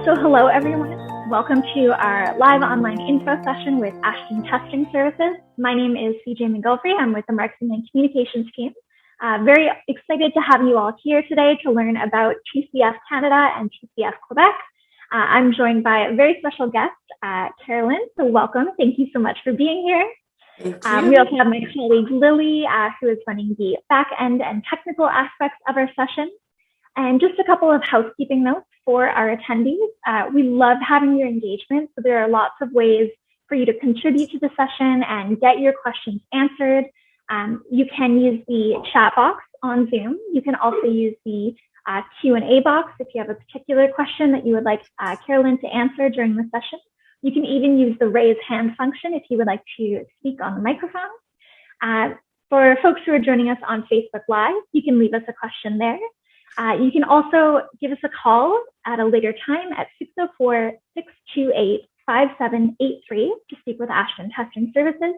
So hello everyone, welcome to our live online info session with Ashton Testing Services. My name is CJ McGilfrey. I'm with the Marketing and Communications team. Very excited to have you all here today to learn about TCF Canada and TCF Quebec. I'm joined by a very special guest, Caroline, so welcome. Thank you so much for being here. Thank you. We also have my colleague Lily, who is running the back end and technical aspects of our session. And just a couple of housekeeping notes for our attendees. We love having your engagement, so there are lots of ways for you to contribute to the session and get your questions answered. You can use the chat box on Zoom. You can also use the Q&A box if you have a particular question that you would like Caroline to answer during the session. You can even use the raise hand function if you would like to speak on the microphone. For folks who are joining us on Facebook Live, you can leave us a question there. You can also give us a call at a later time at 604-628-5783 to speak with Ashton Testing Services,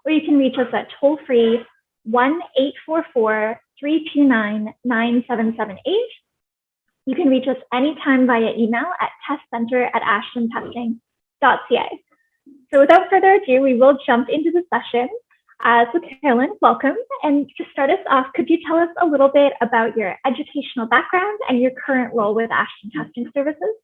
or you can reach us at toll-free 1-844-329-9778. You can reach us anytime via email at testcenter@ashtontesting.ca. So without further ado, we will jump into the session. So Caroline, welcome. And to start us off, could you tell us a little bit about your educational background and your current role with Ashton Testing Services?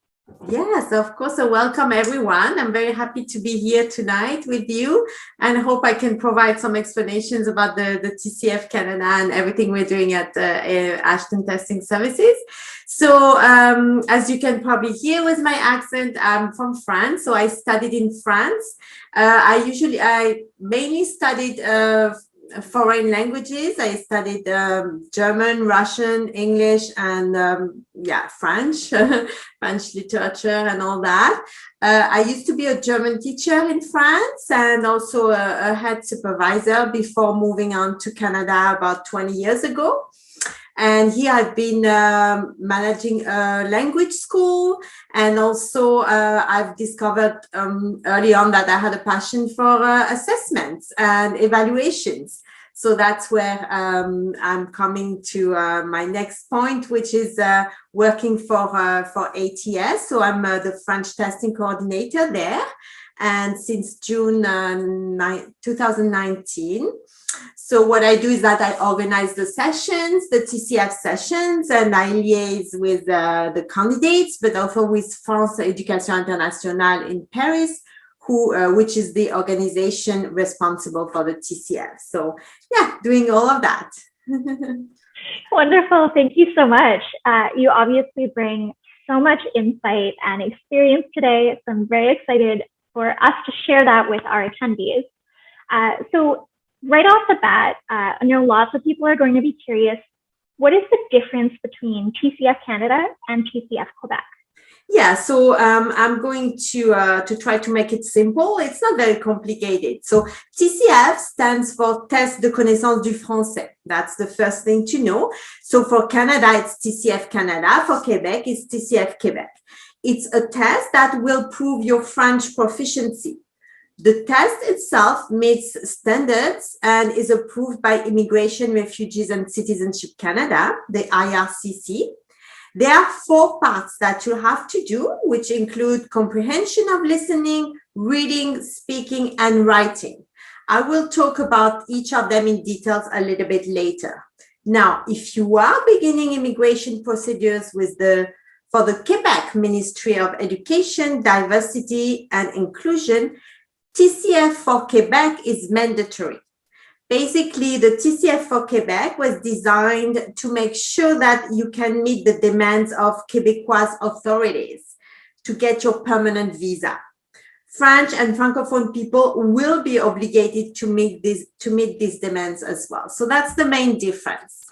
Yes, of course. So welcome everyone. I'm very happy to be here tonight with you and hope I can provide some explanations about the TCF Canada and everything we're doing at Ashton Testing Services. So as you can probably hear with my accent, I'm from France. So I studied in France. I mainly studied foreign languages. I studied German, Russian, English, and French, French literature and all that. I used to be a German teacher in France and also a head supervisor before moving on to Canada about 20 years ago. And here I've been managing a language school, and also I've discovered early on that I had a passion for assessments and evaluations. So that's where I'm coming to my next point, which is working for ATS. So I'm the French testing coordinator there, and since June 2019. So what I do is that I organize the sessions, the TCF sessions, and I liaise with the candidates, but also with France Éducation Internationale in Paris, which is the organization responsible for the TCF. So yeah, doing all of that. Wonderful. Thank you so much. You obviously bring so much insight and experience today. So I'm very excited for us to share that with our attendees. So right off the bat, I know lots of people are going to be curious, what is the difference between TCF Canada and TCF Quebec? Yeah, so I'm going to try to make it simple. It's not very complicated. So TCF stands for Test de connaissance du français. That's the first thing to know. So for Canada, it's TCF Canada. For Quebec, it's TCF Quebec. It's a test that will prove your French proficiency. The test itself meets standards and is approved by Immigration, Refugees and Citizenship Canada, the IRCC. There are 4 parts that you have to do, which include comprehension of listening, reading, speaking, and writing. I will talk about each of them in details a little bit later. Now, if you are beginning immigration procedures for the Quebec Ministry of Education, Diversity and Inclusion, TCF for Quebec is mandatory. Basically, the TCF for Quebec was designed to make sure that you can meet the demands of Quebecois authorities to get your permanent visa. French and Francophone people will be obligated to meet these demands as well. So that's the main difference.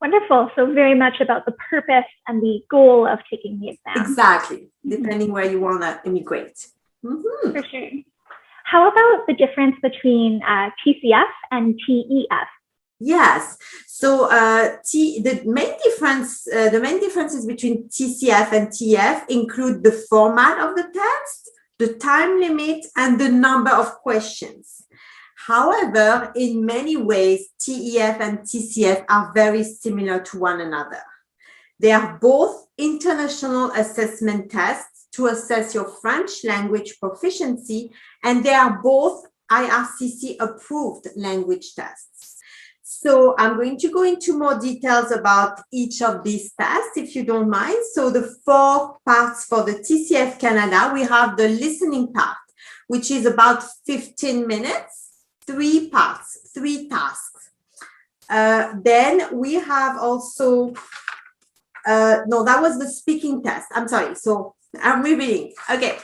Wonderful. So very much about the purpose and the goal of taking the exam. Exactly, depending where you want to immigrate. Mm-hmm. For sure. How about the difference between TCF and TEF? Yes. So the main differences between TCF and TEF include the format of the test, the time limit, and the number of questions. However, in many ways, TEF and TCF are very similar to one another. They are both international assessment tests to assess your French language proficiency, and they are both IRCC approved language tests. So I'm going to go into more details about each of these tests, if you don't mind. So the 4 parts for the TCF Canada, we have the listening part, which is about 15 minutes, 3 parts, 3 tasks. Then we have also, no, that was the speaking test. I'm sorry. So I'm revealing. Okay.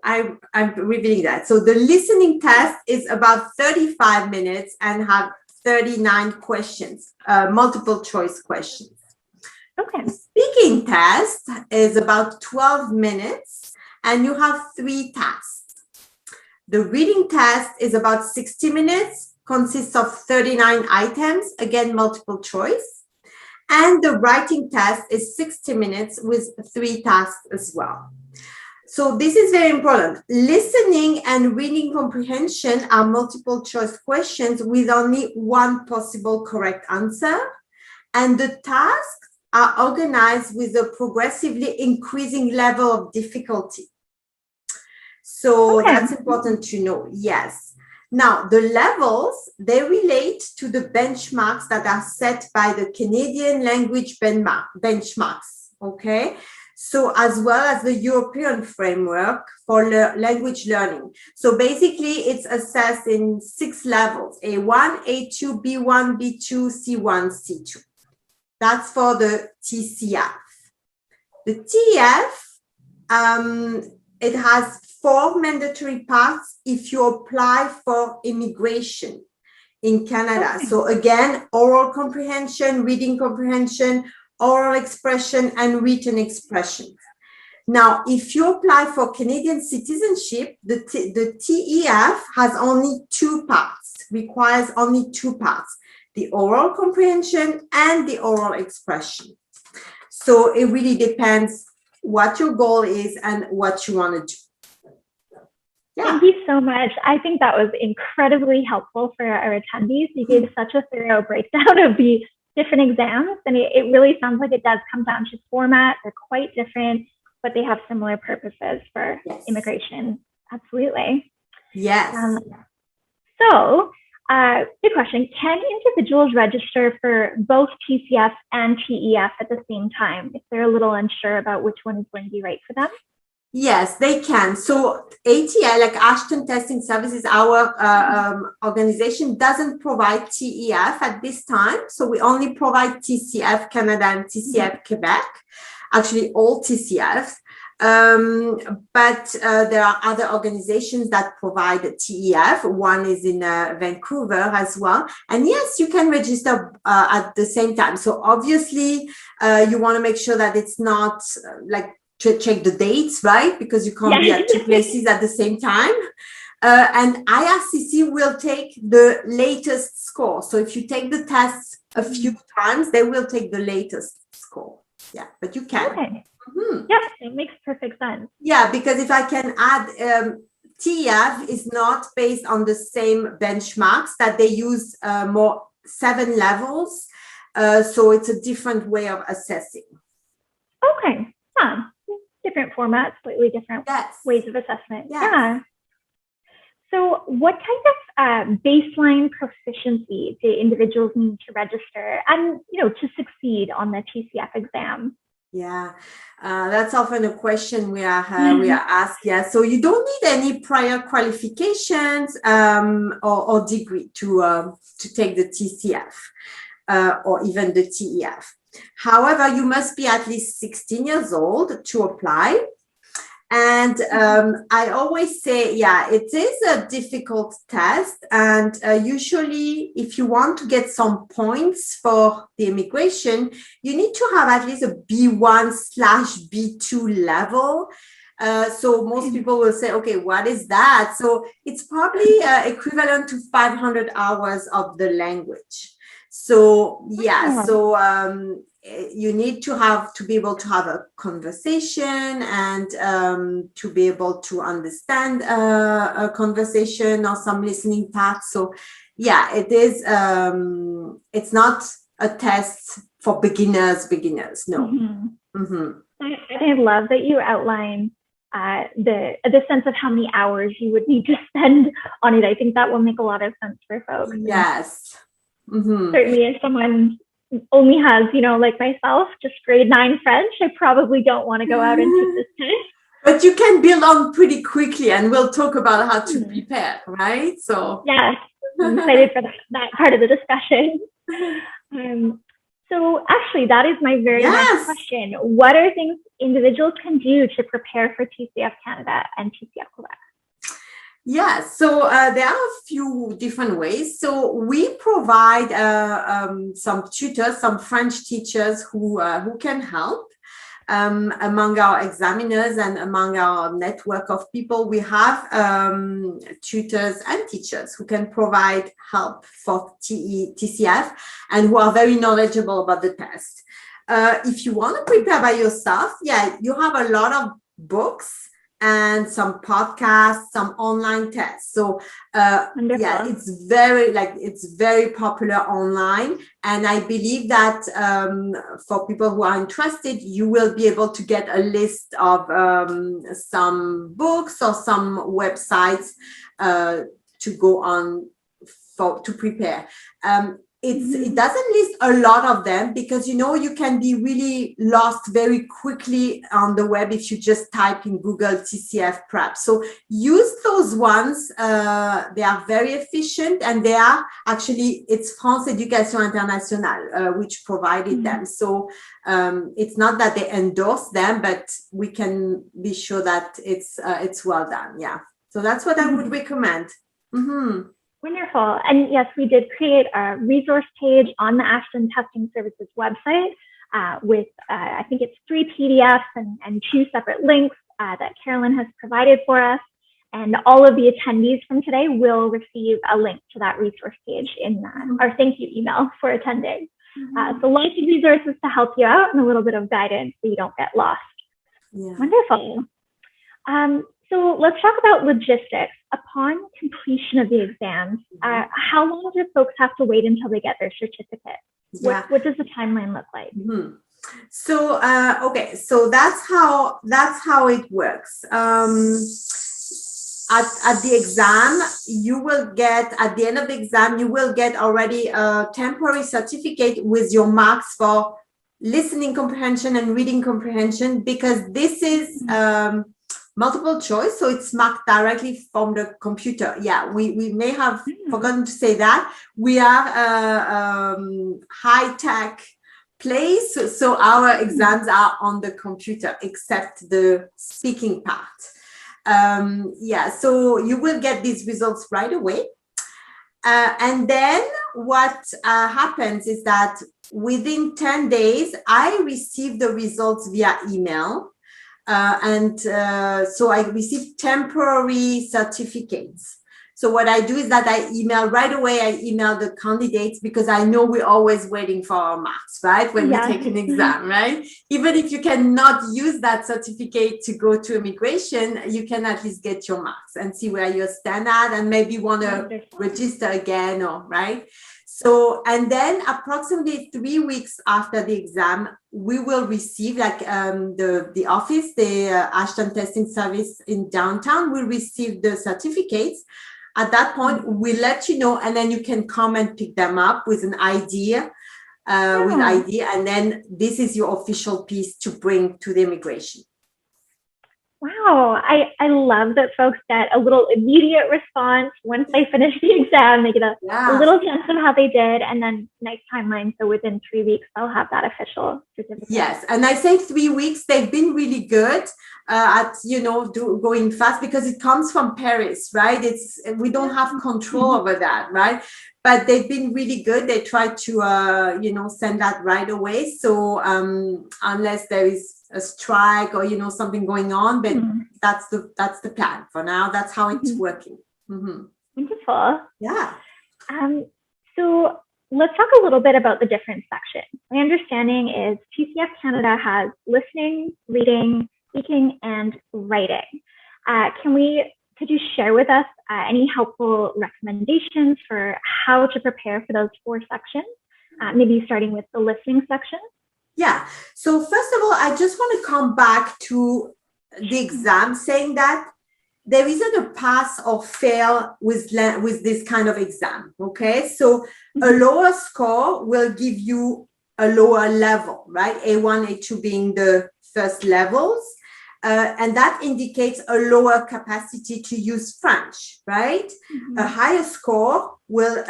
I'm revealing that. So the listening test is about 35 minutes and have 39 questions, multiple choice questions. Okay. The speaking test is about 12 minutes and you have 3 tasks. The reading test is about 60 minutes, consists of 39 items, again, multiple choice. And the writing test is 60 minutes with 3 tasks as well. So this is very important. Listening and reading comprehension are multiple choice questions with only 1 possible correct answer. And the tasks are organized with a progressively increasing level of difficulty. So that's important to know. Yes. Now, the levels, they relate to the benchmarks that are set by the Canadian language benchmarks. Okay. So as well as the European framework for language learning. So basically it's assessed in 6 levels, A1, A2, B1, B2, C1, C2. That's for the TCF. The TF, it has 4 mandatory parts if you apply for immigration in Canada. Okay. So again, oral comprehension, reading comprehension, oral expression, and written expression. Now, if you apply for Canadian citizenship, the TEF has only 2 parts, requires only 2 parts, the oral comprehension and the oral expression. So it really depends what your goal is and what you want to do. Yeah. Thank you so much. I think that was incredibly helpful for our attendees. You gave such a thorough breakdown of the different exams, and it really sounds like it does come down to format. They're quite different, but they have similar purposes for immigration. Absolutely. Yes. So, good question. Can individuals register for both TCF and TEF at the same time if they're a little unsure about which one is going to be right for them? Yes, they can. So ATL, like Ashton Testing Services, our organization doesn't provide TEF at this time. So we only provide TCF Canada and TCF Quebec, actually all TCFs. But there are other organizations that provide TEF. One is in Vancouver as well. And yes, you can register at the same time. So obviously, you want to make sure that it's not like to check the dates, right? Because you can't be at 2 places at the same time. And IRCC will take the latest score. So if you take the tests a few times, they will take the latest score. Yeah, but you can. Okay. Yes, it makes perfect sense. Yeah, because if I can add, TEF is not based on the same benchmarks that they use more 7 levels. So it's a different way of assessing. Okay. Yeah. Different formats, slightly different ways of assessment. Yes. Yeah. So what kind of baseline proficiency do individuals need to register and, to succeed on the TCF exam? Yeah, that's often a question we are asked. Yeah, so you don't need any prior qualifications or degree to take the TCF or even the TEF. However, you must be at least 16 years old to apply. And I always say, yeah, it is a difficult test. And usually, if you want to get some points for the immigration, you need to have at least a B1/B2 level. So most people will say, okay, what is that? So it's probably equivalent to 500 hours of the language. So yeah, so you need to be able to have a conversation and to be able to understand a conversation or some listening tasks. So yeah, it is. It's not a test for beginners, no. I love that you outline the sense of how many hours you would need to spend on it. I think that will make a lot of sense for folks. Yes. Certainly if someone only has, like myself, just grade 9 French, I probably don't want to go out and take this test. But you can build on pretty quickly, and we'll talk about how to prepare, right? So yes, I'm excited for that part of the discussion. So actually, that is my very next question. What are things individuals can do to prepare for TCF Canada and TCF Quebec? Yeah, so there are a few different ways. So we provide some tutors, some French teachers who can help. Among our examiners and among our network of people, we have tutors and teachers who can provide help for TCF and who are very knowledgeable about the test. If you want to prepare by yourself, you have a lot of books and some podcasts, some online tests. So it's very popular online. And I believe that for people who are interested, you will be able to get a list of some books or some websites to go on to prepare. It doesn't list a lot of them because, you can be really lost very quickly on the web if you just type in Google TCF prep. So use those ones. They are very efficient, and they are actually, it's France Éducation Internationale, which provided them. So it's not that they endorse them, but we can be sure that it's well done. Yeah. So that's what I would recommend. Wonderful. And yes, we did create a resource page on the Ashton Testing Services website with, I think it's 3 PDFs and 2 separate links that Caroline has provided for us. And all of the attendees from today will receive a link to that resource page in our thank you email for attending. So lots of resources to help you out and a little bit of guidance so you don't get lost. Yeah. Wonderful. So let's talk about logistics. Upon completion of the exams, how long do folks have to wait until they get their certificate? What does the timeline look like? So, okay, so that's how it works. At the exam, you will get, at the end of the exam, you will get already a temporary certificate with your marks for listening comprehension and reading comprehension, because this is multiple choice, so it's marked directly from the computer. Yeah, we may have forgotten to say that. We are a high-tech place, so our exams are on the computer, except the speaking part. So you will get these results right away. And then what happens is that within 10 days, I receive the results via email. So I received temporary certificates. So what I do is that I email the candidates, because I know we're always waiting for our marks, right? When we take an exam, right? Even if you cannot use that certificate to go to immigration, you can at least get your marks and see where you stand at, and maybe want to register again, right? So, and then approximately 3 weeks after the exam, we will receive, the office, the Ashton Testing Service in downtown will receive the certificates. At that point, we'll let you know, and then you can come and pick them up with an ID, and then this is your official piece to bring to the immigration. Wow, I love that folks get a little immediate response once they finish the exam. They get a little sense of how they did, and then nice timeline. So within 3 weeks, they'll have that official certificate. Yes, and I say 3 weeks. They've been really good at going fast, because it comes from Paris, right? We don't have control over that, right? But they've been really good. They try to send that right away. So unless there is a strike or something going on, but that's the plan for now. That's how it's working. Wonderful. Yeah. So let's talk a little bit about the different sections. My understanding is TCF Canada has listening, reading, speaking, and writing. Could you share with us any helpful recommendations for how to prepare for those 4 sections? maybe starting with the listening section? Yeah. So first of all, I just want to come back to the exam, saying that there isn't a pass or fail with this kind of exam. Okay. So a lower score will give you a lower level, right? A1, A2 being the first levels. And that indicates a lower capacity to use French, right? A higher score will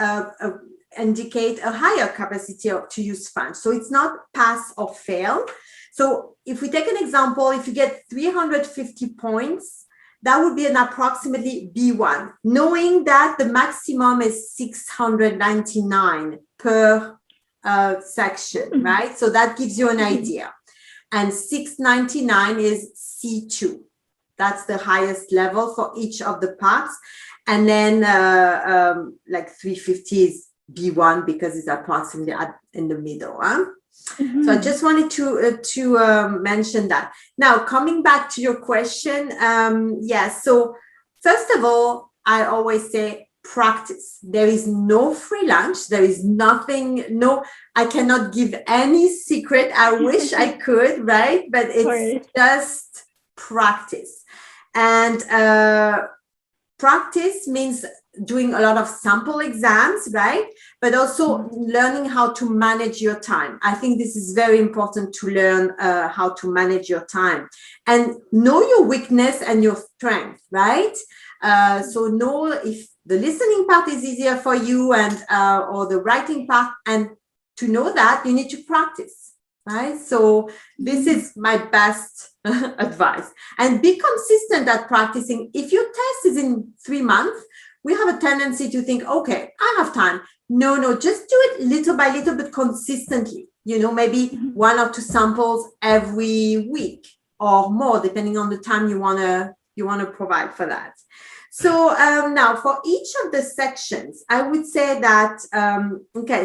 indicate a higher capacity to use French. So it's not pass or fail. So if we take an example, if you get 350 points, that would be an approximately B1, knowing that the maximum is 699 per section, right? So that gives you an idea. And 699 is C2. That's the highest level for each of the parts. And then like 350 is B1 because it's approximately in the middle. Huh? So I just wanted to mention that. Now, coming back to your question, so first of all, I always say practice. There is no free lunch. There is nothing, I cannot give any secret. I wish I could, right? But it's just practice. And practice means doing a lot of sample exams, right? But also learning how to manage your time. I think this is very important to learn how to manage your time and know your weakness and your strength, right? So know if the listening part is easier for you and or the writing part, and to know that you need to practice, right? So this is my best advice. And be consistent at practicing. If your test is in 3 months, we have a tendency to think, okay, I have time. No, just do it little by little, but consistently, maybe 1 or 2 samples every week or more, depending on the time you want to provide for that. So now for each of the sections, I would say that,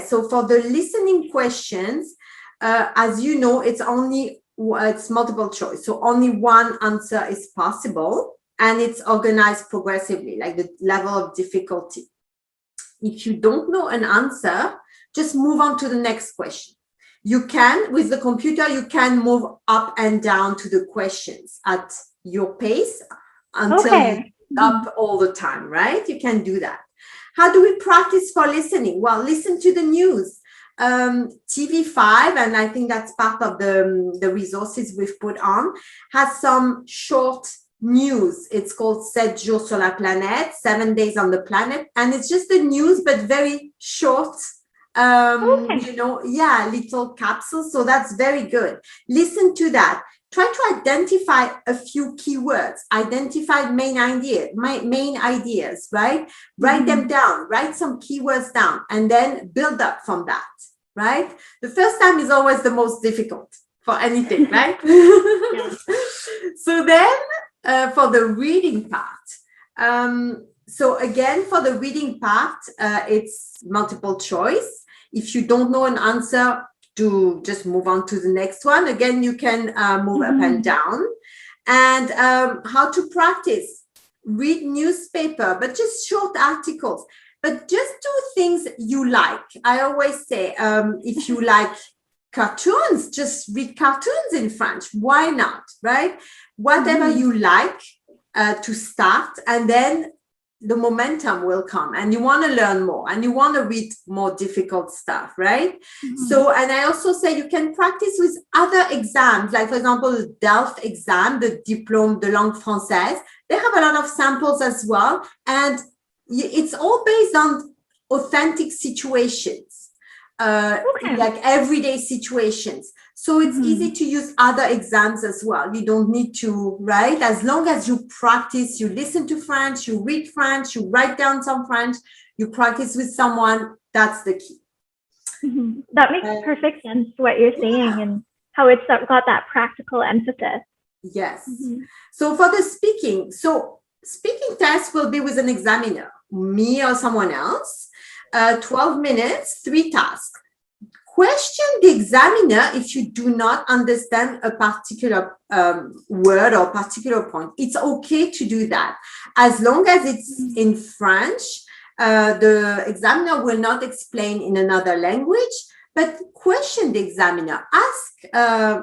so for the listening questions, as you know, it's multiple choice. So only one answer is possible. And it's organized progressively, like the level of difficulty. If you don't know an answer, just move on to the next question. You can, with the computer, you can move up and down to the questions at your pace until up all the time, right? You can do that. How do we practice for listening? Well, listen to the news. TV5, and I think that's part of the resources we've put on, has some short news. It's called 7 jours sur la planète, 7 days on the planet, and it's just the news but very short, little capsules. So that's very good. Listen to that. Try to identify a few keywords, identify main ideas, right? Write them down, write some keywords down, and then build up from that, right? The first time is always the most difficult for anything, right? So then for the reading part. So again, for the reading part, it's multiple choice. If you don't know an answer, to just move on to the next one. Again, you can move up and down. And how to practice. Read newspaper, but just short articles. But just do things you like. I always say, if you like cartoons, just read cartoons in French. Why not, right? Whatever you like to start, and then the momentum will come, and you want to learn more, and you want to read more difficult stuff, right? So, and I also say you can practice with other exams, like for example, the DELF exam, the Diplôme de langue française. They have a lot of samples as well, and it's all based on authentic situations, like everyday situations. So it's easy to use other exams as well. You don't need to, right? As long as you practice, you listen to French, you read French, you write down some French, you practice with someone, that's the key. That makes perfect sense what you're saying, and how it's got that practical emphasis. Yes. So for the speaking test will be with an examiner, me or someone else, 12 minutes, 3 tasks. Question the examiner if you do not understand a particular word or particular point. It's okay to do that. As long as it's in French, the examiner will not explain in another language, but question the examiner. Ask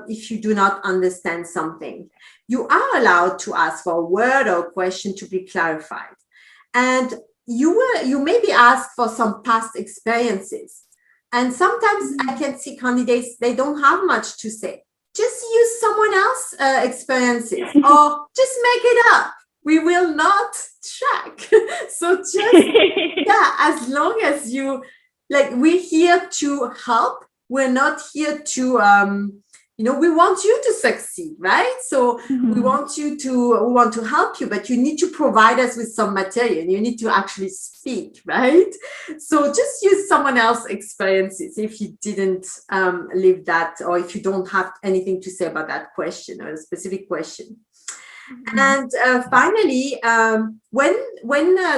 if you do not understand something. You are allowed to ask for a word or a question to be clarified. And you maybe ask for some past experiences. And sometimes I can see candidates, they don't have much to say. Just use someone else's experiences or just make it up. We will not track. So just, yeah, as long as you, like, we're here to help. We're not here to, we want you to succeed, right? So we want to help you, but you need to provide us with some material. You need to actually speak, right? So just use someone else's experiences if you didn't live that, or if you don't have anything to say about that question or a specific question. And finally, when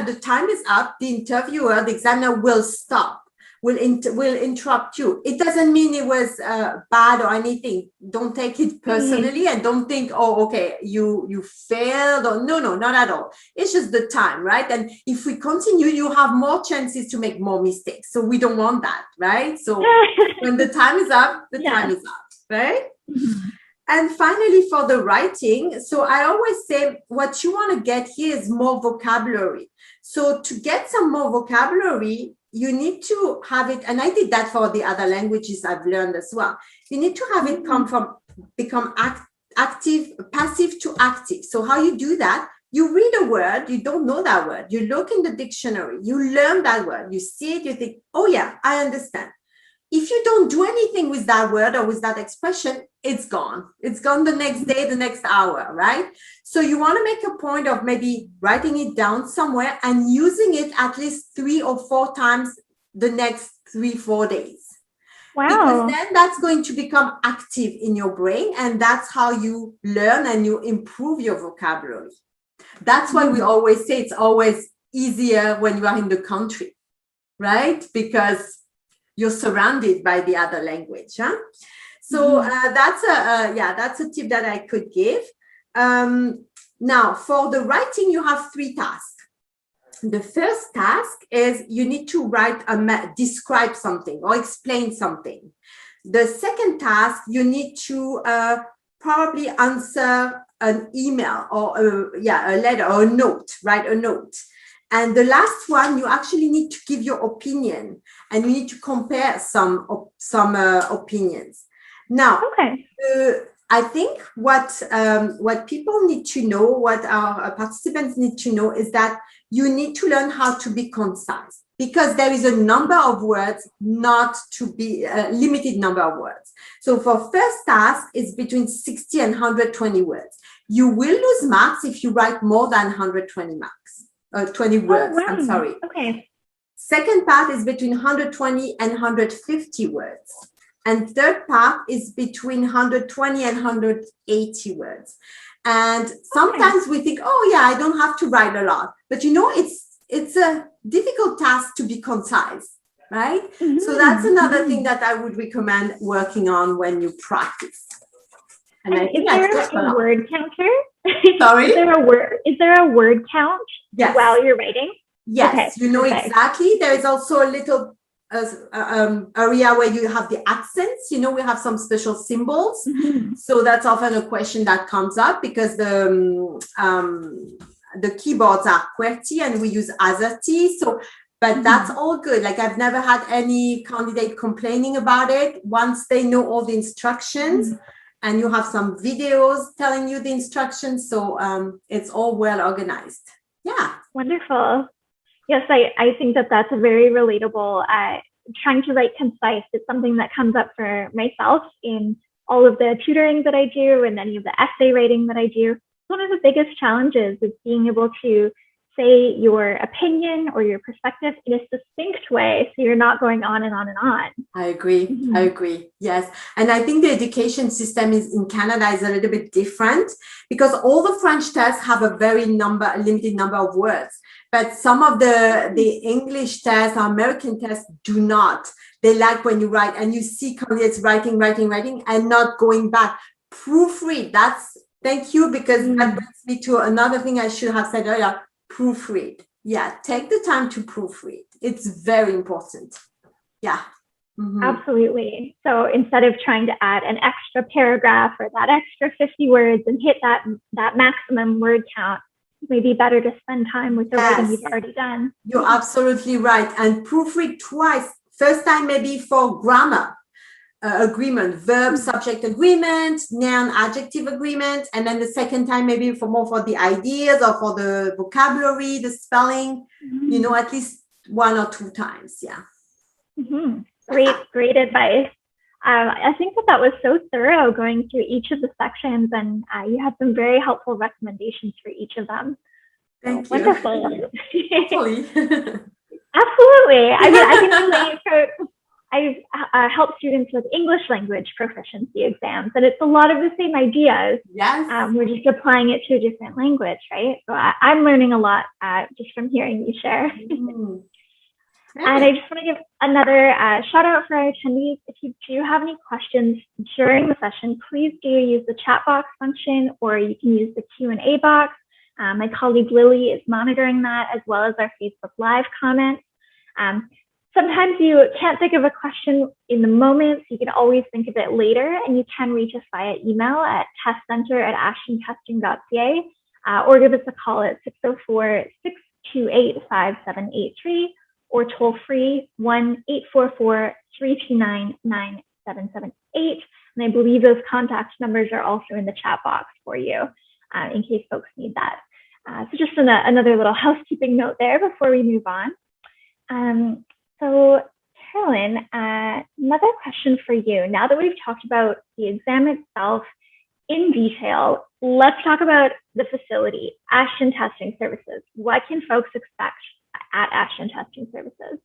the time is up, the interviewer, the examiner will stop. Will interrupt you. It doesn't mean it was bad or anything. Don't take it personally and don't think, oh, okay, you failed, or no, not at all. It's just the time, right? And if we continue, you have more chances to make more mistakes. So we don't want that, right? So when the time is up, the time is up, right? And finally, for the writing, so I always say what you want to get here is more vocabulary. So to get some more vocabulary, you need to have it, and I did that for the other languages I've learned as well. You need to have it become active, passive to active. So how you do that? You read a word, you don't know that word. You look in the dictionary, you learn that word, you see it, you think, oh yeah, I understand. If you don't do anything with that word or with that expression, it's gone. It's gone the next day, the next hour, right? So you want to make a point of maybe writing it down somewhere and using it at least 3 or 4 times the next 3-4 days. Wow. Because then that's going to become active in your brain, and that's how you learn and you improve your vocabulary. That's why we always say it's always easier when you are in the country, right? Because you're surrounded by the other language, huh? So that's a tip that I could give. Now, for the writing, you have 3 tasks. The first task is you need to describe something or explain something. The second task, you need to probably answer an email or a letter or a note, write a note. And the last one, you actually need to give your opinion, and you need to compare some opinions. Now, I think what people need to know, what our participants need to know, is that you need to learn how to be concise, because there is a number of words, not to be a limited number of words. So for first task, it's between 60 and 120 words. You will lose marks if you write more than 120 marks. 20 words, I'm sorry. Okay. Second part is between 120 and 150 words. And third part is between 120 and 180 words. And sometimes we think, oh yeah, I don't have to write a lot. But it's a difficult task to be concise, right? So that's another thing that I would recommend working on when you practice. And is there a word counter? Sorry? Is there a word count while you're writing? Yes, okay, exactly. There is also a little area where you have the accents. We have some special symbols. So that's often a question that comes up, because the keyboards are QWERTY and we use AZERTY. So, but that's all good. Like, I've never had any candidate complaining about it once they know all the instructions. And you have some videos telling you the instructions. So it's all well organized. Yeah. Wonderful. Yes, I think that's a very relatable. Trying to write concise is something that comes up for myself in all of the tutoring that I do and any of the essay writing that I do. One of the biggest challenges is being able to say your opinion or your perspective in a succinct way, so you're not going on and on and on. I agree. I agree. Yes. And I think the education system in Canada is a little bit different, because all the French tests have a limited number of words. But some of the English tests, American tests do not. They like when you write and you see candidates writing and not going back. Proofread. Thank you, because that brings me to another thing I should have said earlier. Proofread. Yeah, take the time to proofread. It's very important. Yeah. Absolutely. So instead of trying to add an extra paragraph or that extra 50 words and hit that maximum word count, it may be better to spend time with the writing you've already done. You're absolutely right. And proofread twice. First time maybe for grammar agreement, verb, subject agreement, noun, adjective agreement. And then the second time maybe for the ideas or for the vocabulary, the spelling, at least 1 or 2 times. Yeah. Great advice. I think that was so thorough going through each of the sections, and you had some very helpful recommendations for each of them. Thank you. Wonderful. Absolutely. I mean, I can relate. I've helped students with English language proficiency exams, and it's a lot of the same ideas. Yes. We're just applying it to a different language, right? So I'm learning a lot just from hearing you share. And I just want to give another shout out for our attendees. If you do have any questions during the session, please do use the chat box function, or you can use the Q&A box. My colleague Lily is monitoring that, as well as our Facebook Live comments. Sometimes you can't think of a question in the moment, so you can always think of it later, and you can reach us via email at testcenter@ashtontesting.ca, or give us a call at 604-628-5783, or toll free 1-844-329-9778. And I believe those contact numbers are also in the chat box for you, in case folks need that. So just another little housekeeping note there before we move on. So Caroline, another question for you. Now that we've talked about the exam itself in detail, let's talk about the facility, Ashton Testing Services. What can folks expect at Ashton Testing Services?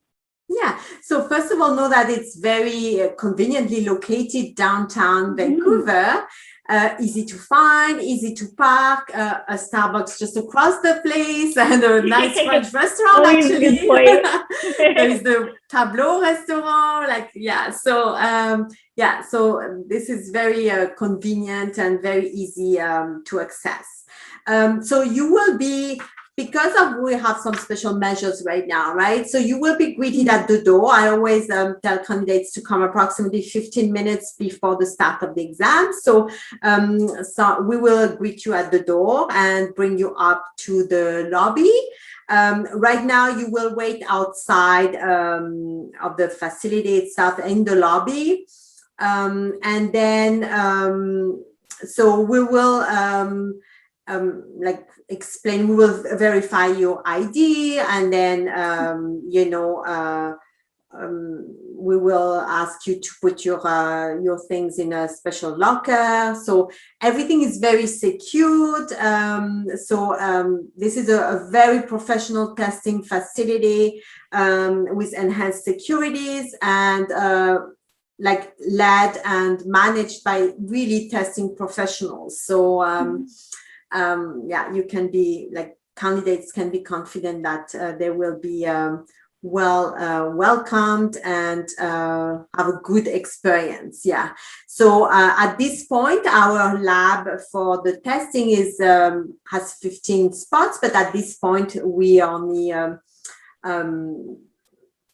Yeah, so first of all, know that it's very conveniently located downtown Vancouver. Easy to find, easy to park, a Starbucks just across the place, and a nice French restaurant actually. There is the Tableau restaurant, so this is very convenient and very easy to access. So you will be, because we have some special measures right now, right? So you will be greeted at the door. I always tell candidates to come approximately 15 minutes before the start of the exam. So we will greet you at the door and bring you up to the lobby. Right now, you will wait outside of the facility itself in the lobby. And then, so we will explain, we will verify your ID, and then we will ask you to put your things in a special locker. So everything is very secured. This is a very professional testing facility with enhanced securities and led and managed by really testing professionals. So you can be candidates can be confident that they will be welcomed and have a good experience. Yeah. So at this point, our lab for the testing has 15 spots, but at this point we only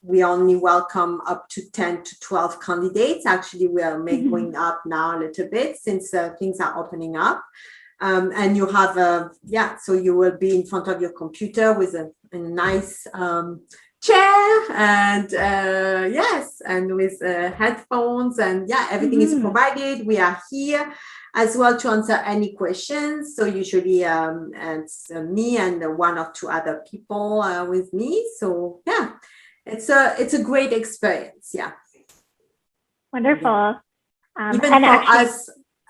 welcome up to 10 to 12 candidates. Actually, we are going up now a little bit since things are opening up. And you have so you will be in front of your computer with a nice chair and and with headphones, and everything is provided. We are here as well to answer any questions. So usually it's me and 1 or 2 other people with me. So it's a great experience. Yeah. Wonderful.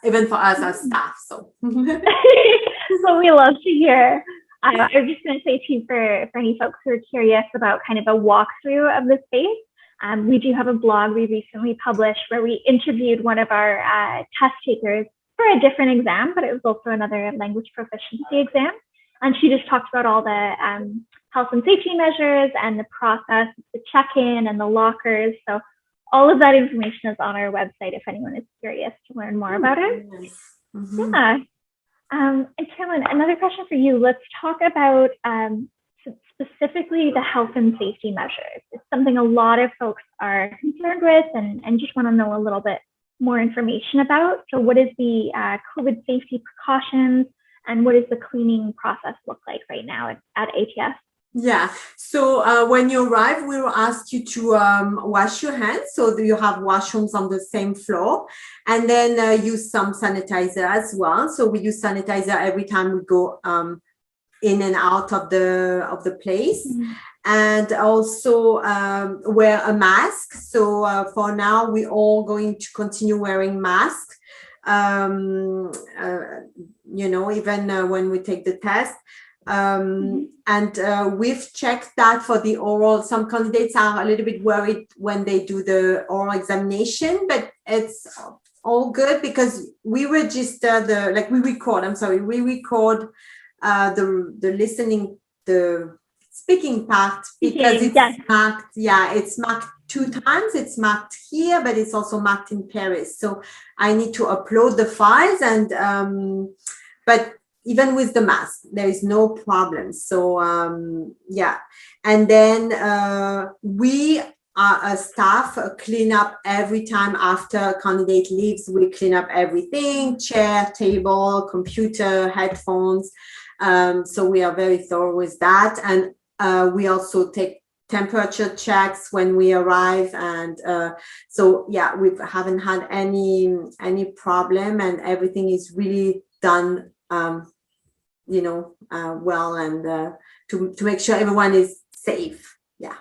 Even for us as staff. So so we love to hear. I was just going to say too, for any folks who are curious about kind of a walkthrough of the space, we do have a blog we recently published where we interviewed one of our test takers for a different exam, but it was also another language proficiency exam. And she just talked about all the health and safety measures and the process, the check-in and the lockers. So all of that information is on our website if anyone is curious to learn more about it. Yeah. And Caroline, another question for you. Let's talk about specifically the health and safety measures. It's something a lot of folks are concerned with and just want to know a little bit more information about. So what is the COVID safety precautions and what does the cleaning process look like right now at ATS? Yeah. So when you arrive, we will ask you to wash your hands. So you have washrooms on the same floor, and then use some sanitizer as well. So we use sanitizer every time we go in and out of the place. Mm-hmm. And also wear a mask. So for now, we're all going to continue wearing masks. Even when we take the test. And we've checked that for the oral. Some candidates are a little bit worried when they do the oral examination, but it's all good because we register we record the speaking part because it's marked. Yeah, it's marked 2 times. It's marked here, but it's also marked in Paris. So I need to upload the files but even with the mask, there is no problem. So, And then we are a staff clean up every time after a candidate leaves. We clean up everything, chair, table, computer, headphones. So we are very thorough with that. And we also take temperature checks when we arrive. And we haven't had any problem, and everything is really done well, and to make sure everyone is safe. Yeah.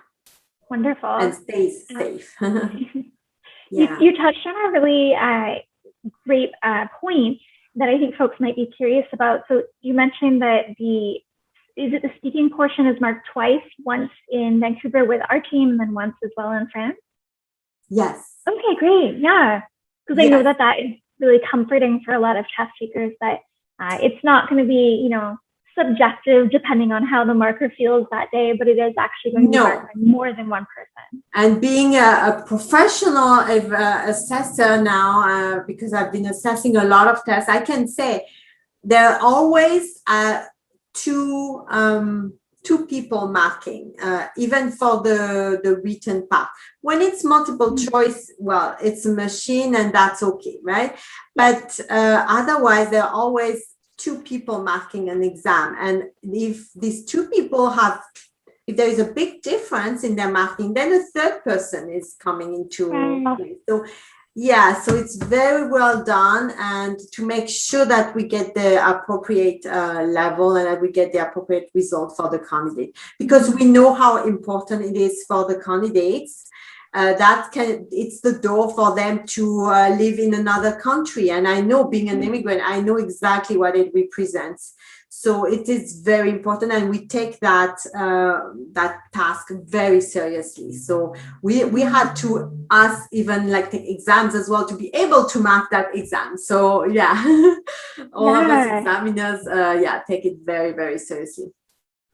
Wonderful. And stays safe. Yeah. You touched on a really great point that I think folks might be curious about. So you mentioned that the speaking portion is marked twice, once in Vancouver with our team and then once as well in France? Yes. Okay, great. Yeah. Because I know that is really comforting for a lot of test takers, that it's not going to be, subjective depending on how the marker feels that day, but it is actually going to be marked by more than one person. And being a professional assessor now, because I've been assessing a lot of tests, I can say there are always two people marking, even for the written part. When it's multiple choice, well, it's a machine and that's okay, right? But otherwise, there are always 2 people marking an exam. And if these 2 people if there is a big difference in their marking, then a third person is coming into play. So so it's very well done, and to make sure that we get the appropriate level and that we get the appropriate result for the candidate, because we know how important it is for the candidates. It's the door for them to live in another country. And I know, being an immigrant, I know exactly what it represents. So it is very important, and we take that task very seriously. So we had to ask even take exams as well to be able to mark that exam. So all of us examiners take it very, very seriously.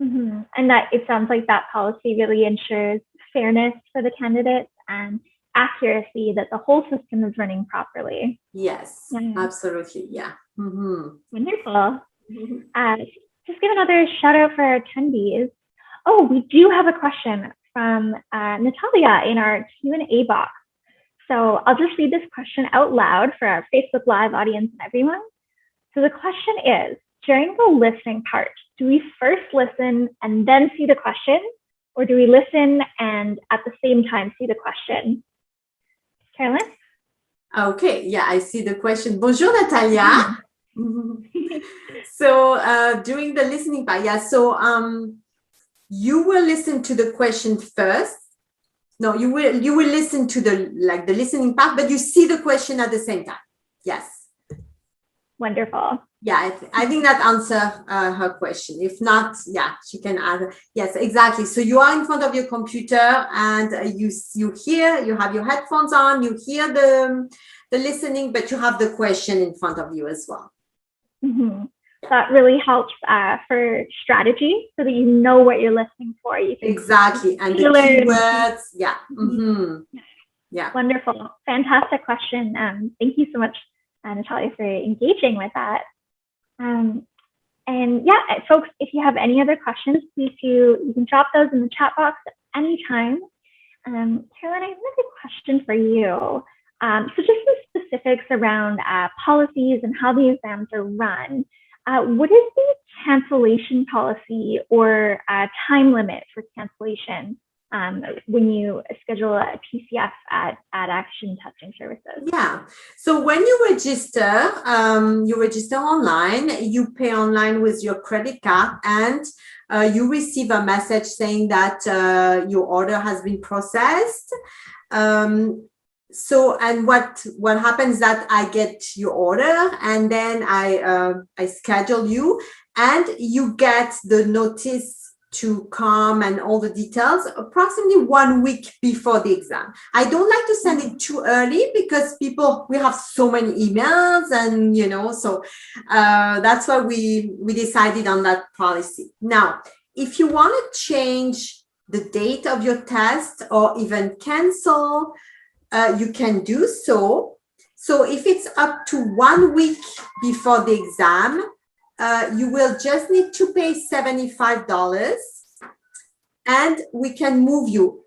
Mm-hmm. And that it sounds like that policy really ensures fairness for the candidates and accuracy, that the whole system is running properly. Yes, absolutely. Yeah. Mm-hmm. Wonderful. Just give another shout out for our attendees. Oh, we do have a question from Natalia in our Q&A box. So I'll just read this question out loud for our Facebook Live audience and everyone. So the question is, during the listening part, do we first listen and then see the question, or do we listen and at the same time see the question? Caroline? Okay, I see the question. Bonjour, Natalia. So during the listening part, you will listen to the question first. No, you will listen to the listening part, but you see the question at the same time. Yes. Wonderful. Yeah, I think that answers her question. If not, she can add. Yes, exactly. So you are in front of your computer and you hear, you have your headphones on, you hear the listening, but you have the question in front of you as well. Mm-hmm. That really helps for strategy, so that you know what you're listening for. You can exactly, and the keywords. Yeah. Mm-hmm. Yeah. Wonderful. Fantastic question. Thank you so much, Natalia, for engaging with that. And And yeah, folks, if you have any other questions, please you can drop those in the chat box at any time. Caroline, I have another question for you. So just the specifics around policies and how the exams are run. What is the cancellation policy or time limit for cancellation when you schedule a TCF at Action Testing Services? Yeah. So when you register online, you pay online with your credit card, and you receive a message saying that your order has been processed. So, and what happens that I get your order, and then I schedule you, and you get the notice to come and all the details approximately 1 week before the exam. I don't like to send it too early because we have so many emails, and so that's why we decided on that policy. Now, if you want to change the date of your test or even cancel, you can do so. So if it's up to 1 week before the exam, you will just need to pay $75, and we can move you,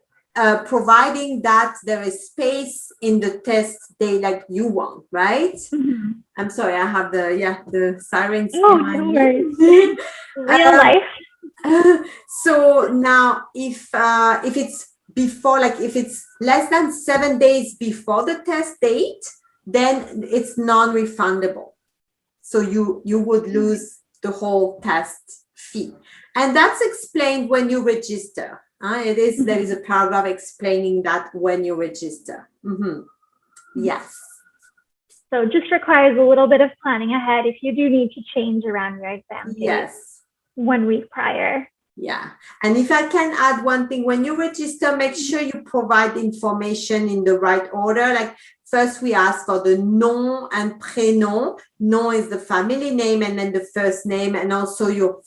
providing that there is space in the test day like you want, right? Mm-hmm. I'm sorry, I have the sirens. Oh, no worries. Real life. So now, if it's before, like if it's less than 7 days before the test date, then it's non-refundable. So you would lose the whole test fee. And that's explained when you register. There is a paragraph explaining that when you register. Yes. So it just requires a little bit of planning ahead if you do need to change around your exam date. Yes. 1 week prior. Yeah. And if I can add one thing, when you register, make sure you provide information in the right order. Like first we ask for the nom and prénom. Nom is the family name, and then the first name, and also your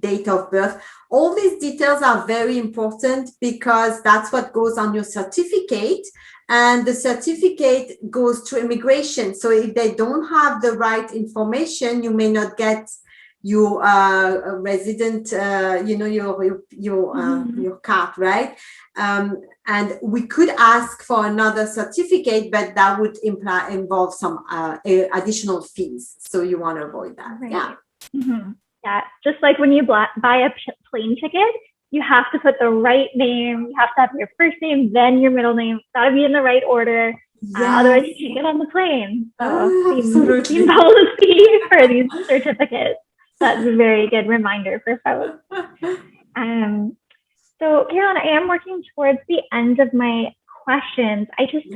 date of birth. All these details are very important because that's what goes on your certificate, and the certificate goes to immigration. So if they don't have the right information, you may not get your resident, your card, right? And we could ask for another certificate, but that would involve some additional fees. So you want to avoid that. Right. Yeah. Mm-hmm. Yeah. Just like when you buy a plane ticket, you have to put the right name. You have to have your first name, then your middle name. It's got to be in the right order. Yes. Otherwise, you can't get on the plane. So same policy for these certificates. That's a very good reminder for folks. So, Caroline, I am working towards the end of my questions. I just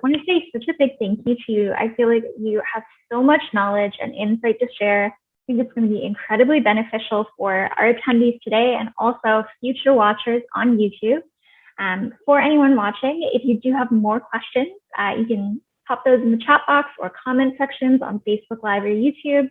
want to say such a big thank you to you. I feel like you have so much knowledge and insight to share. I think it's going to be incredibly beneficial for our attendees today and also future watchers on YouTube. For anyone watching, if you do have more questions, you can pop those in the chat box or comment sections on Facebook Live or YouTube.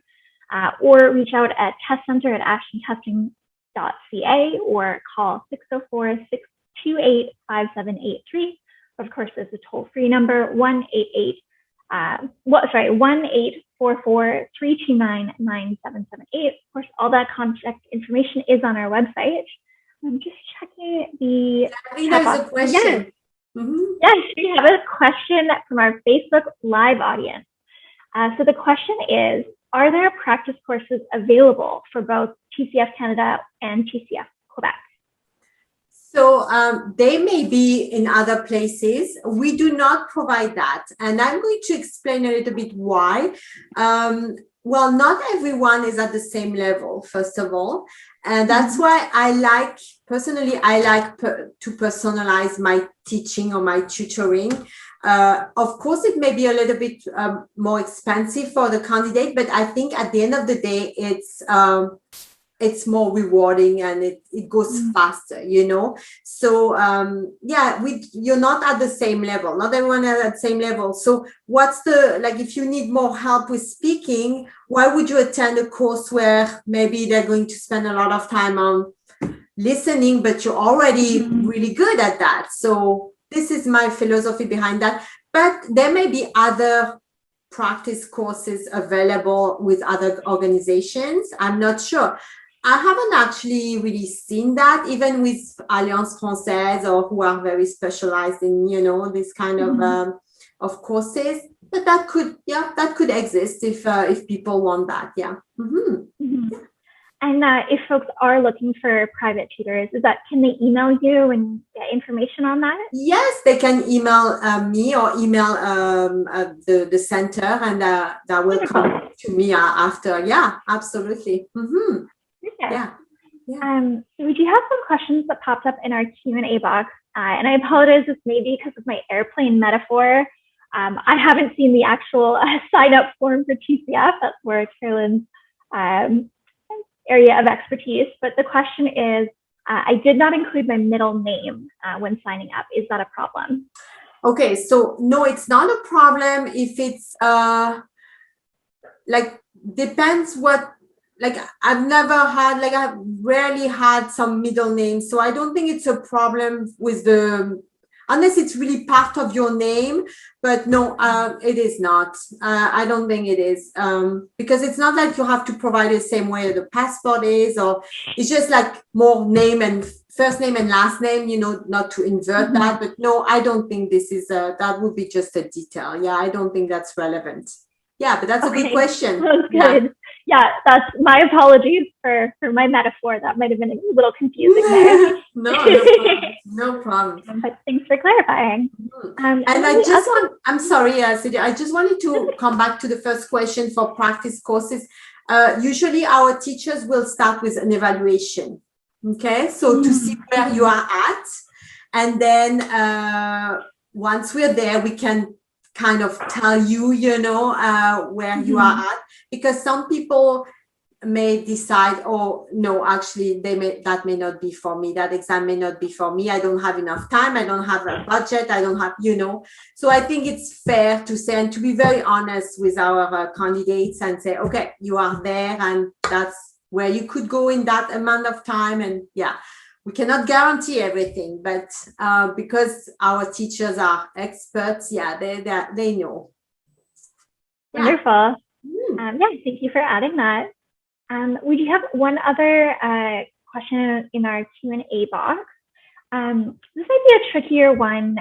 Or reach out at testcenter@actiontesting.ca or call 604-628-5783. Of course, there's a toll-free number, 1-844-329-9778. Of course, all that contact information is on our website. I'm just checking the chat box. There's a question. Yes, we have a question from our Facebook Live audience. So the question is, are there practice courses available for both TCF Canada and TCF Quebec? So they may be in other places. We do not provide that. And I'm going to explain a little bit why. Well, not everyone is at the same level, first of all. And that's why I like to personalize my teaching or my tutoring. Of course, it may be a little bit more expensive for the candidate, but I think at the end of the day, it's more rewarding and it goes faster, So you're not at the same level. Not everyone is at the same level. So if you need more help with speaking, why would you attend a course where maybe they're going to spend a lot of time on listening, but you're already really good at that? So this is my philosophy behind that. But there may be other practice courses available with other organizations. I'm not sure. I haven't actually really seen that, even with Alliance Française or who are very specialized in, this kind of courses. But that could exist if people want that. Yeah. And if folks are looking for private tutors, can they email you and get information on that? Yes, they can email me or email the center, and that will come to me after. Yeah, absolutely. Yeah. So we do have some questions that popped up in our Q&A box, and I apologize, this may be because of my airplane metaphor. I haven't seen the actual sign-up form for TCF. That's where Caroline's area of expertise. But the question is, I did not include my middle name when signing up. Is that a problem? Okay, so no, it's not a problem if it's depends what. I've rarely had some middle names. So I don't think it's a problem with unless it's really part of your name, but no, it is not. I don't think it is, because it's not like you have to provide the same way the passport is, or it's just like more name and first name and last name, not to invert that. But no, I don't think this is that would be just a detail. Yeah, I don't think that's relevant. Yeah, but that's a good question. That's good. Yeah, that's my apologies for my metaphor. That might have been a little confusing there. No problem. But thanks for clarifying. And I'm sorry, Sidi, I just wanted to come back to the first question for practice courses. Usually our teachers will start with an evaluation. Okay, so to see where you are at. And then once we're there, we can kind of tell you, where you are at, because some people may decide, oh no, actually that may not be for me, that exam may not be for me, I don't have enough time, I don't have a budget, I don't have, so I think it's fair to say and to be very honest with our candidates and say, okay, you are there and that's where you could go in that amount of time. And we cannot guarantee everything, but because our teachers are experts, they know. Wonderful. Thank you for adding that. We do have one other question in our Q&A box. This might be a trickier one,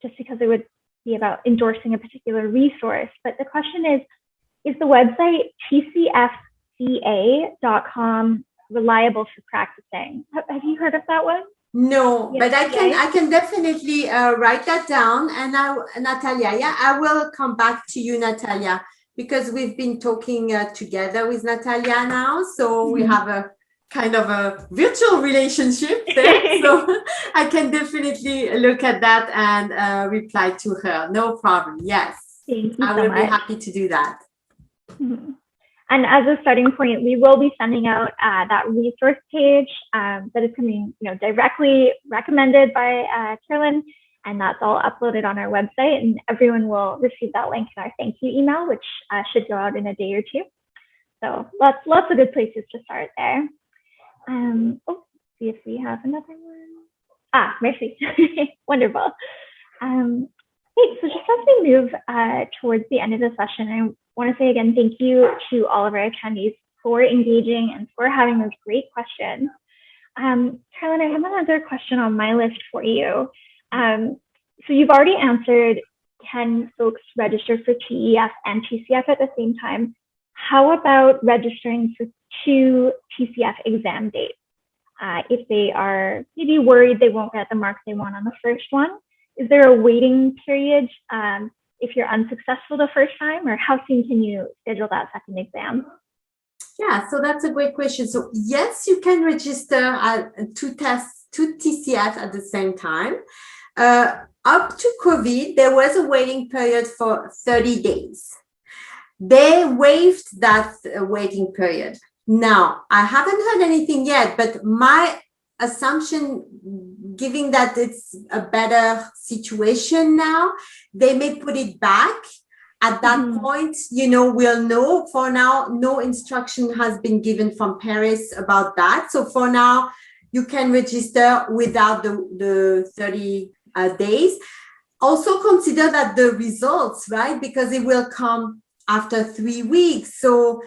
just because it would be about endorsing a particular resource. But the question is the website tcfca.com reliable for practicing? Have you heard of that one? No, but I can definitely write that down. And Natalia, I will come back to you, Natalia, because we've been talking together with Natalia now. So we have a kind of a virtual relationship there. So I can definitely look at that and reply to her. No problem. Yes. Thank you I will be happy to do that. And as a starting point, we will be sending out that resource page that is coming, directly recommended by Caroline, and that's all uploaded on our website. And everyone will receive that link in our thank you email, which should go out in a day or two. So lots of good places to start there. See if we have another one. Merci. Wonderful. Okay, so just as we move towards the end of the session, I want to say again, thank you to all of our attendees for engaging and for having those great questions. Caroline, I have another question on my list for you. So you've already answered, can folks register for TEF and TCF at the same time? How about registering for 2 TCF exam dates? If they are maybe worried they won't get the marks they want on the first one, is there a waiting period if you're unsuccessful the first time, or how soon can you schedule that second exam? Yeah, so that's a great question. So yes, you can register 2 TCF at the same time. Up to COVID, there was a waiting period for 30 days. They waived that waiting period. Now, I haven't heard anything yet, but my assumption, given that it's a better situation now, they may put it back. At that point, we'll know. For now, no instruction has been given from Paris about that. So for now, you can register without the 30 days. also consider that the results, right? Because it will come after 3 weeks. So,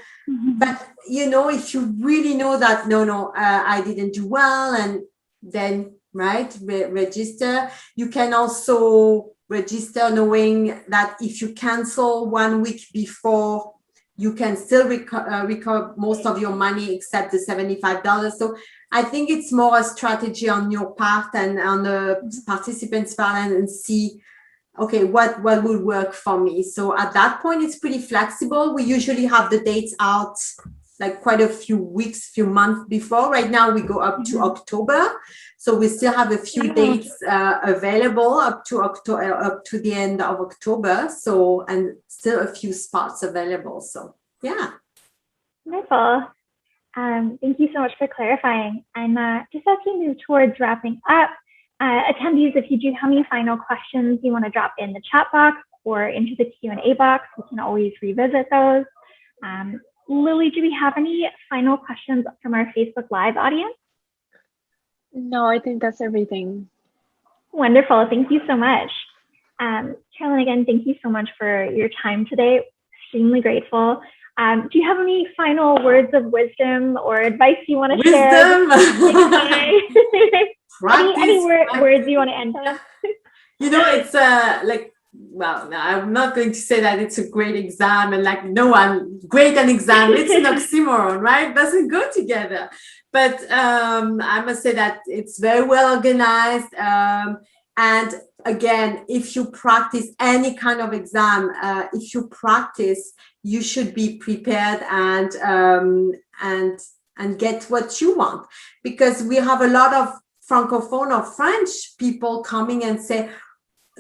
but if you really know that, I didn't do well, and then, right, register. You can also register knowing that if you cancel 1 week before, you can still recover most of your money except the $75. So I think it's more a strategy on your part and on the participants' part, and see, okay, what will work for me. So at that point, it's pretty flexible. We usually have the dates out like quite a few weeks, few months before. Right now, we go up to October. So we still have a few dates available up to the end of October. So, and still a few spots available. So, yeah. Wonderful. Thank you so much for clarifying. And just as we move towards wrapping up, attendees, if you do have any final questions you want to drop in the chat box or into the Q&A box, we can always revisit those. Lily, do we have any final questions from our Facebook Live audience? No, I think that's everything. Wonderful. Thank you so much. Caroline, again, thank you so much for your time today. Extremely grateful. Do you have any final words of wisdom or advice you want to share? Any words you want to end on? It's like, well, I'm not going to say that it's a great exam and like, no, I'm great at exam. It's an oxymoron, right? It doesn't go together. But I must say that it's very well organized. And again, if you practice any kind of exam, you should be prepared and get what you want, because we have a lot of Francophone or French people coming and say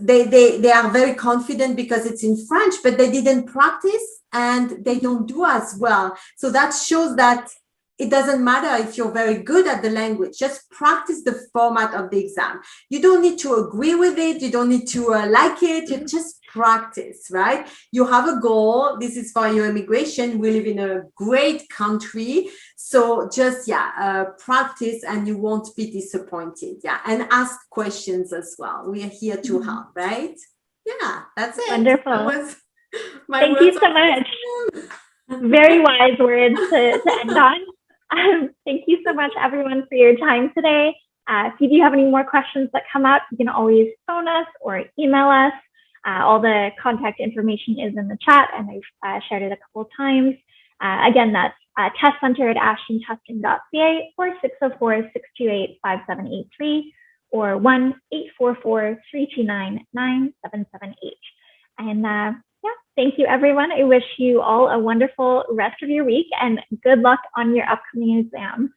they are very confident because it's in French, but they didn't practice and they don't do as well. So that shows that it doesn't matter if you're very good at the language, just practice the format of the exam. You don't need to agree with it. You don't need to like it. You just practice, right? You have a goal. This is for your immigration. We live in a great country. So just, practice and you won't be disappointed. Yeah. And ask questions as well. We are here to help, right? Yeah, that's it. Wonderful. Thank you so much. Very wise words to end on. Thank you so much, everyone, for your time today. If you do have any more questions that come up, you can always phone us or email us. All the contact information is in the chat, and I've shared it a couple of times. Again, that's testcenter@ashtontesting.ca or 604-628-5783 or 1-844-329-9778. And thank you, everyone. I wish you all a wonderful rest of your week and good luck on your upcoming exam.